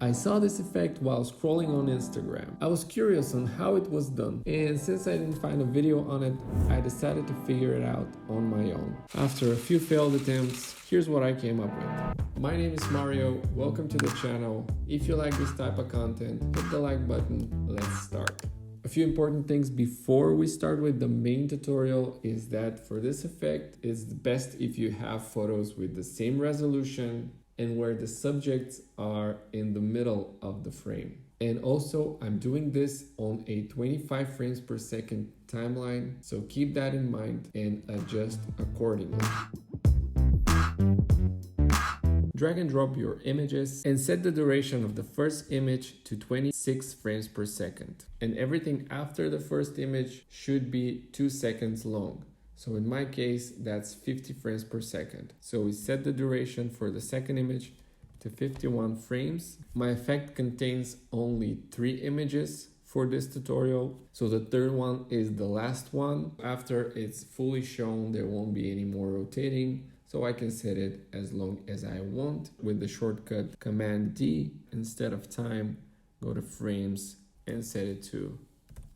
I saw this effect while scrolling on Instagram. I was curious on how it was done, and since I didn't find a video on it, I decided to figure it out on my own. After a few failed attempts, here's what I came up with. My name is Mario, welcome to the channel. If you like this type of content, hit the like button, let's start. A few important things before we start with the main tutorial is that for this effect, it's best if you have photos with the same resolution and where the subjects are in the middle of the frame. And also, I'm doing this on a 25 frames per second timeline, so keep that in mind and adjust accordingly. Drag and drop your images and set the duration of the first image to 26 frames per second. And everything after the first image should be 2 seconds long. So in my case, that's 50 frames per second. So we set the duration for the second image to 51 frames. My effect contains only 3 images for this tutorial. So the third one is the last one. After it's fully shown, there won't be any more rotating. So I can set it as long as I want with the shortcut Command D. Instead of time, go to frames and set it to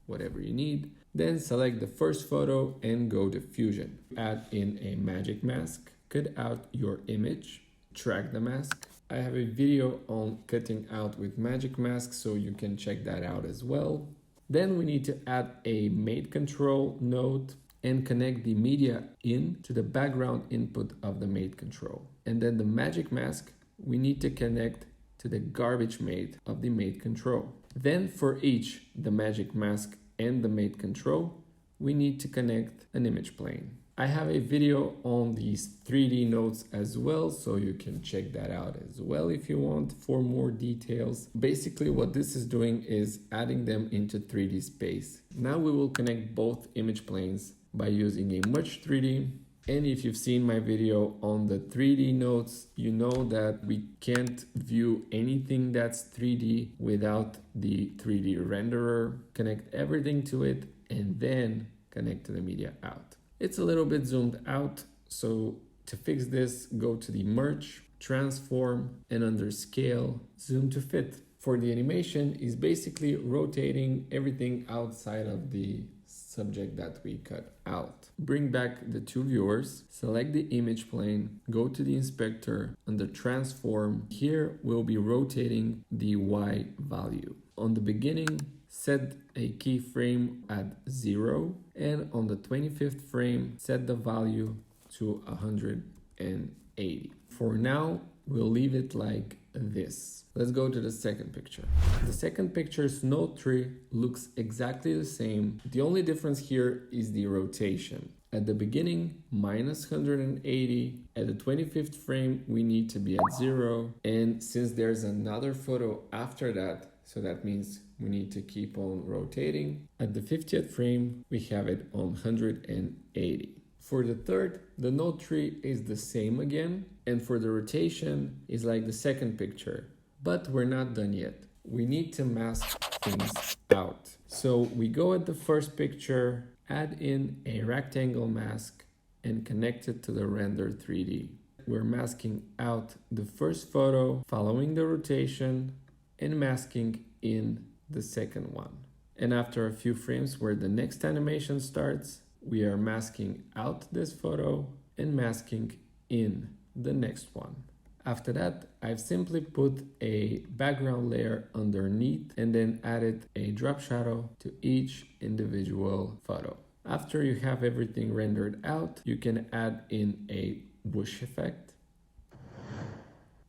whatever you need. Then select the first photo and go to Fusion. Add in a magic mask, cut out your image, track the mask. I have a video on cutting out with magic mask, so you can check that out as well. Then we need to add a mate control node and connect the media in to the background input of the mate control. And then the magic mask, we need to connect to the garbage mate of the mate control. Then for each, the magic mask and the mate control, we need to connect an image plane. I have a video on these 3D nodes as well, so you can check that out as well if you want for more details. Basically what this is doing is adding them into 3D space. Now we will connect both image planes by using a Merge 3D. And if you've seen my video on the 3D nodes, you know that we can't view anything that's 3D without the 3D renderer. Connect everything to it and then connect to the media out. It's a little bit zoomed out, so to fix this, go to the Merge, Transform, and under Scale, Zoom to Fit. For the animation is basically rotating everything outside of the subject that we cut out. Bring back the two viewers, select the image plane, go to the inspector, under transform. Here we'll be rotating the Y value. On the beginning, set a keyframe at 0, and on the 25th frame, set the value to 180. For now, we'll leave it like this. Let's go to the second picture. The second picture's node tree looks exactly the same. The only difference here is the rotation. At the beginning, minus 180. At the 25th frame, we need to be at 0. And since there's another photo after that, so that means we need to keep on rotating. At the 50th frame, we have it on 180. For the third, the node tree is the same again, and for the rotation is like the second picture, but we're not done yet. We need to mask things out. So we go at the first picture, add in a rectangle mask, and connect it to the render 3D. We're masking out the first photo, following the rotation, and masking in the second one. And after a few frames where the next animation starts, we are masking out this photo and masking in the next one. After that, I've simply put a background layer underneath and then added a drop shadow to each individual photo. After you have everything rendered out, you can add in a whoosh effect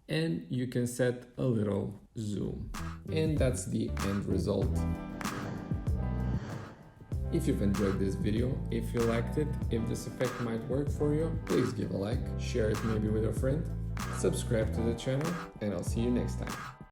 and you can set a little zoom. And that's the end result. If you've enjoyed this video, if you liked it, if this effect might work for you, please give a like, share it maybe with a friend, subscribe to the channel, and I'll see you next time.